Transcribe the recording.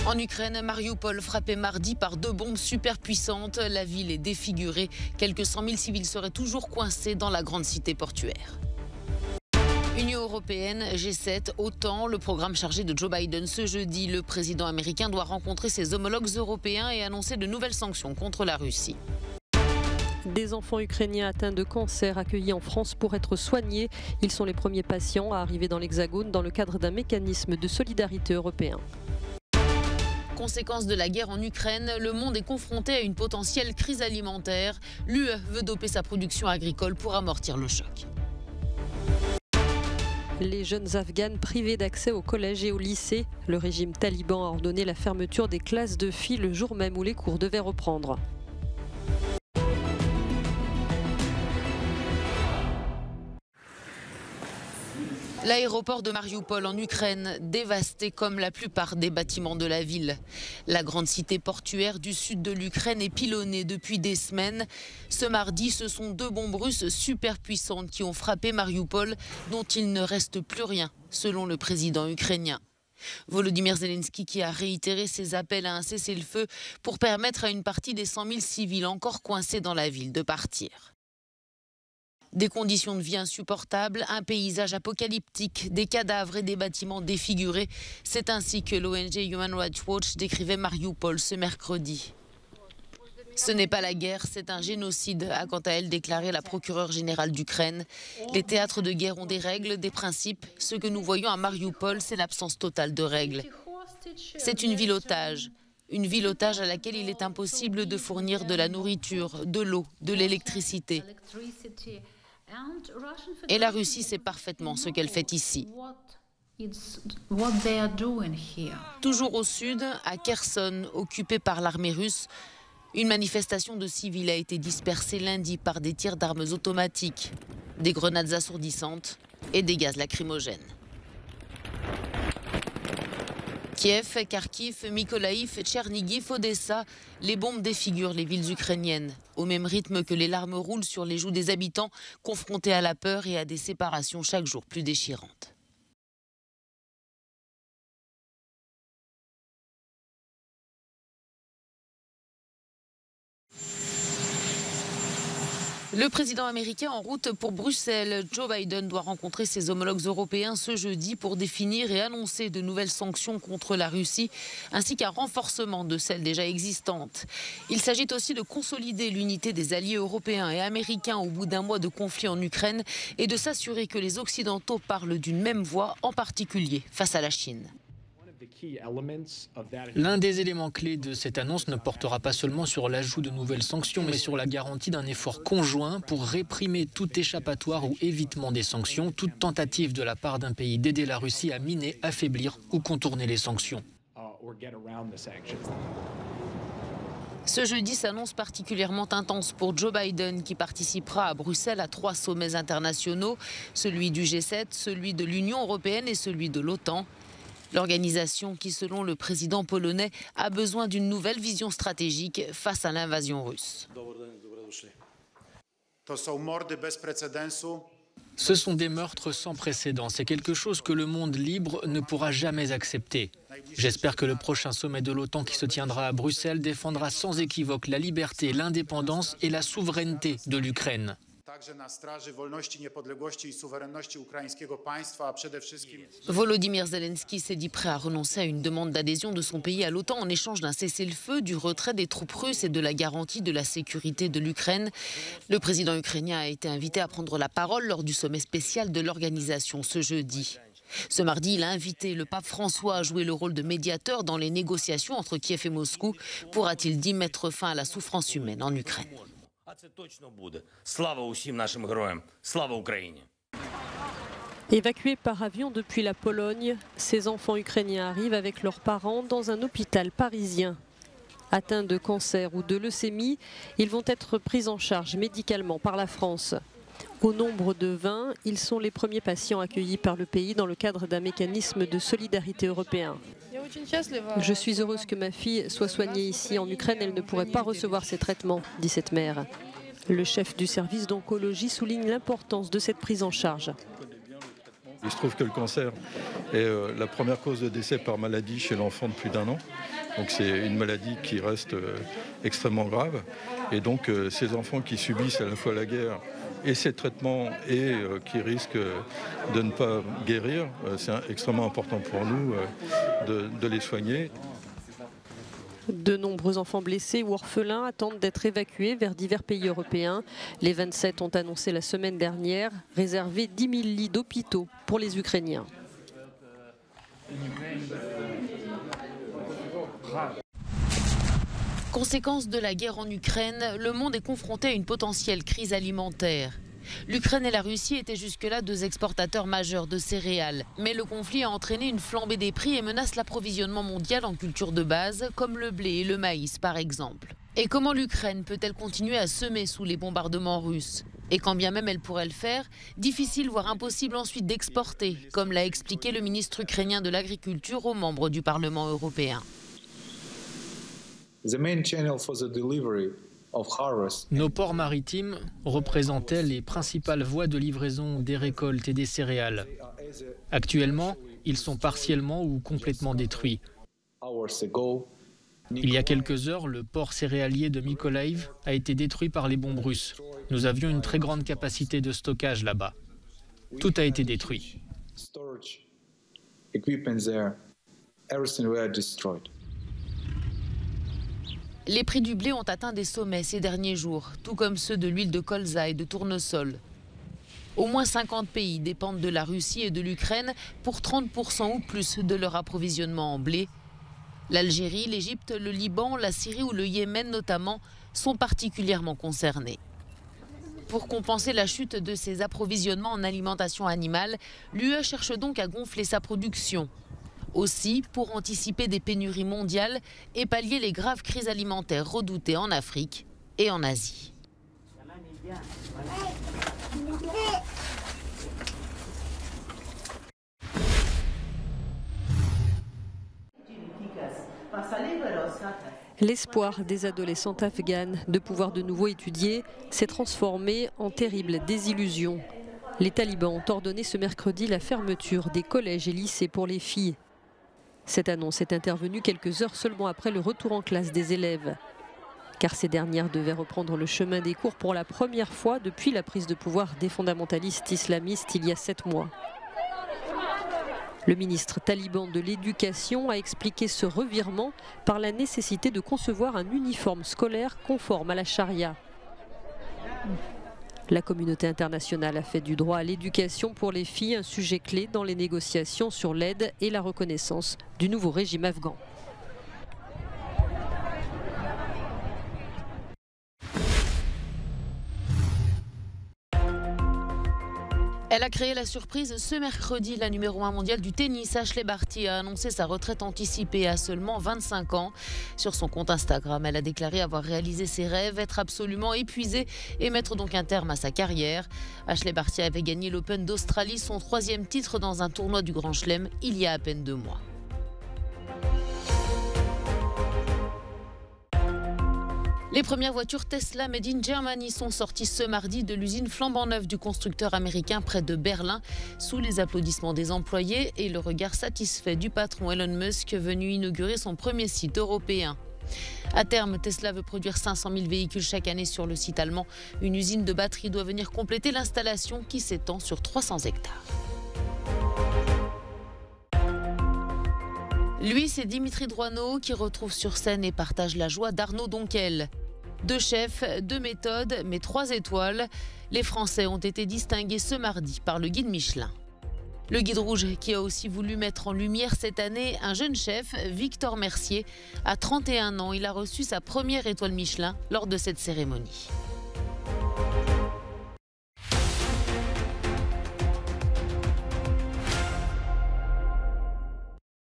En Ukraine, Mariupol frappé mardi par 2 bombes superpuissantes. La ville est défigurée. Quelques 100 000 civils seraient toujours coincés dans la grande cité portuaire. Union européenne, G7, OTAN, le programme chargé de Joe Biden. Ce jeudi, le président américain doit rencontrer ses homologues européens et annoncer de nouvelles sanctions contre la Russie. Des enfants ukrainiens atteints de cancer accueillis en France pour être soignés. Ils sont les premiers patients à arriver dans l'Hexagone dans le cadre d'un mécanisme de solidarité européen. Conséquence de la guerre en Ukraine, le monde est confronté à une potentielle crise alimentaire. L'UE veut doper sa production agricole pour amortir le choc. Les jeunes Afghanes privés d'accès au collège et au lycée. Le régime taliban a ordonné la fermeture des classes de filles le jour même où les cours devaient reprendre. L'aéroport de Mariupol en Ukraine, dévasté comme la plupart des bâtiments de la ville. La grande cité portuaire du sud de l'Ukraine est pilonnée depuis des semaines. Ce mardi, ce sont 2 bombes russes superpuissantes qui ont frappé Mariupol, dont il ne reste plus rien, selon le président ukrainien. Volodymyr Zelensky qui a réitéré ses appels à un cessez-le-feu pour permettre à une partie des 100 000 civils encore coincés dans la ville de partir. Des conditions de vie insupportables, un paysage apocalyptique, des cadavres et des bâtiments défigurés. C'est ainsi que l'ONG Human Rights Watch décrivait Mariupol ce mercredi. Ce n'est pas la guerre, c'est un génocide, a quant à elle déclaré la procureure générale d'Ukraine. Les théâtres de guerre ont des règles, des principes. Ce que nous voyons à Mariupol, c'est l'absence totale de règles. C'est une ville otage. Une ville otage à laquelle il est impossible de fournir de la nourriture, de l'eau, de l'électricité. Et la Russie sait parfaitement ce qu'elle fait ici. Toujours au sud, à Kherson, occupé par l'armée russe, une manifestation de civils a été dispersée lundi par des tirs d'armes automatiques, des grenades assourdissantes et des gaz lacrymogènes. Kiev, Kharkiv, Mykolaïv, Tchernigiv, Odessa, les bombes défigurent les villes ukrainiennes, au même rythme que les larmes roulent sur les joues des habitants, confrontés à la peur et à des séparations chaque jour plus déchirantes. Le président américain en route pour Bruxelles. Joe Biden doit rencontrer ses homologues européens ce jeudi pour définir et annoncer de nouvelles sanctions contre la Russie, ainsi qu'un renforcement de celles déjà existantes. Il s'agit aussi de consolider l'unité des alliés européens et américains au bout d'un mois de conflit en Ukraine et de s'assurer que les Occidentaux parlent d'une même voix, en particulier face à la Chine. L'un des éléments clés de cette annonce ne portera pas seulement sur l'ajout de nouvelles sanctions, mais sur la garantie d'un effort conjoint pour réprimer tout échappatoire ou évitement des sanctions, toute tentative de la part d'un pays d'aider la Russie à miner, affaiblir ou contourner les sanctions. Ce jeudi s'annonce particulièrement intense pour Joe Biden qui participera à Bruxelles à 3 sommets internationaux, celui du G7, celui de l'Union européenne et celui de l'OTAN. L'organisation qui, selon le président polonais, a besoin d'une nouvelle vision stratégique face à l'invasion russe. Ce sont des meurtres sans précédent. C'est quelque chose que le monde libre ne pourra jamais accepter. J'espère que le prochain sommet de l'OTAN qui se tiendra à Bruxelles défendra sans équivoque la liberté, l'indépendance et la souveraineté de l'Ukraine. Volodymyr Zelensky s'est dit prêt à renoncer à une demande d'adhésion de son pays à l'OTAN en échange d'un cessez-le-feu, du retrait des troupes russes et de la garantie de la sécurité de l'Ukraine. Le président ukrainien a été invité à prendre la parole lors du sommet spécial de l'organisation ce jeudi. Ce mardi, il a invité le pape François à jouer le rôle de médiateur dans les négociations entre Kiev et Moscou. Pourra-t-il dit mettre fin à la souffrance humaine en Ukraine ? Évacués par avion depuis la Pologne, ces enfants ukrainiens arrivent avec leurs parents dans un hôpital parisien. Atteints de cancer ou de leucémie, ils vont être pris en charge médicalement par la France. Au nombre de 20, ils sont les premiers patients accueillis par le pays dans le cadre d'un mécanisme de solidarité européen. Je suis heureuse que ma fille soit soignée ici en Ukraine, elle ne pourrait pas recevoir ces traitements, dit cette mère. Le chef du service d'oncologie souligne l'importance de cette prise en charge. Il se trouve que le cancer est la première cause de décès par maladie chez l'enfant de plus d'1 an. Donc c'est une maladie qui reste extrêmement grave. Et donc ces enfants qui subissent à la fois la guerre et ces traitements et qui risquent de ne pas guérir, c'est extrêmement important pour nous de les soigner. De nombreux enfants blessés ou orphelins attendent d'être évacués vers divers pays européens. Les 27 ont annoncé la semaine dernière réserver 10 000 lits d'hôpitaux pour les Ukrainiens. Conséquence de la guerre en Ukraine, le monde est confronté à une potentielle crise alimentaire. L'Ukraine et la Russie étaient jusque-là 2 exportateurs majeurs de céréales. Mais le conflit a entraîné une flambée des prix et menace l'approvisionnement mondial en cultures de base, comme le blé et le maïs par exemple. Et comment l'Ukraine peut-elle continuer à semer sous les bombardements russes? Et quand bien même elle pourrait le faire, difficile voire impossible ensuite d'exporter, comme l'a expliqué le ministre ukrainien de l'Agriculture aux membres du Parlement européen. Nos ports maritimes représentaient les principales voies de livraison des récoltes et des céréales. Actuellement, ils sont partiellement ou complètement détruits. Il y a quelques heures, le port céréalier de Mykolaiv a été détruit par les bombes russes. Nous avions une très grande capacité de stockage là-bas. Tout a été détruit. Les prix du blé ont atteint des sommets ces derniers jours, tout comme ceux de l'huile de colza et de tournesol. Au moins 50 pays dépendent de la Russie et de l'Ukraine pour 30% ou plus de leur approvisionnement en blé. L'Algérie, l'Égypte, le Liban, la Syrie ou le Yémen notamment sont particulièrement concernés. Pour compenser la chute de ces approvisionnements en alimentation animale, l'UE cherche donc à gonfler sa production. Aussi pour anticiper des pénuries mondiales et pallier les graves crises alimentaires redoutées en Afrique et en Asie. L'espoir des adolescentes afghanes de pouvoir de nouveau étudier s'est transformé en terrible désillusion. Les talibans ont ordonné ce mercredi la fermeture des collèges et lycées pour les filles. Cette annonce est intervenue quelques heures seulement après le retour en classe des élèves. Car ces dernières devaient reprendre le chemin des cours pour la première fois depuis la prise de pouvoir des fondamentalistes islamistes il y a 7 mois. Le ministre taliban de l'Éducation a expliqué ce revirement par la nécessité de concevoir un uniforme scolaire conforme à la charia. La communauté internationale a fait du droit à l'éducation pour les filles un sujet clé dans les négociations sur l'aide et la reconnaissance du nouveau régime afghan. Elle a créé la surprise ce mercredi. La numéro 1 mondiale du tennis, Ashley Barty, a annoncé sa retraite anticipée à seulement 25 ans. Sur son compte Instagram, elle a déclaré avoir réalisé ses rêves, être absolument épuisée et mettre donc un terme à sa carrière. Ashley Barty avait gagné l'Open d'Australie, son 3e titre dans un tournoi du Grand Chelem, il y a à peine 2 mois. Les premières voitures Tesla Made in Germany sont sorties ce mardi de l'usine flambant neuve du constructeur américain près de Berlin, sous les applaudissements des employés et le regard satisfait du patron Elon Musk venu inaugurer son premier site européen. À terme, Tesla veut produire 500 000 véhicules chaque année sur le site allemand. Une usine de batterie doit venir compléter l'installation qui s'étend sur 300 hectares. Lui, c'est Dimitri Drouanneau qui retrouve sur scène et partage la joie d'Arnaud Donquel. 2 chefs, 2 méthodes, mais 3 étoiles. Les Français ont été distingués ce mardi par le guide Michelin. Le guide rouge qui a aussi voulu mettre en lumière cette année un jeune chef, Victor Mercier. À 31 ans, il a reçu sa première étoile Michelin lors de cette cérémonie.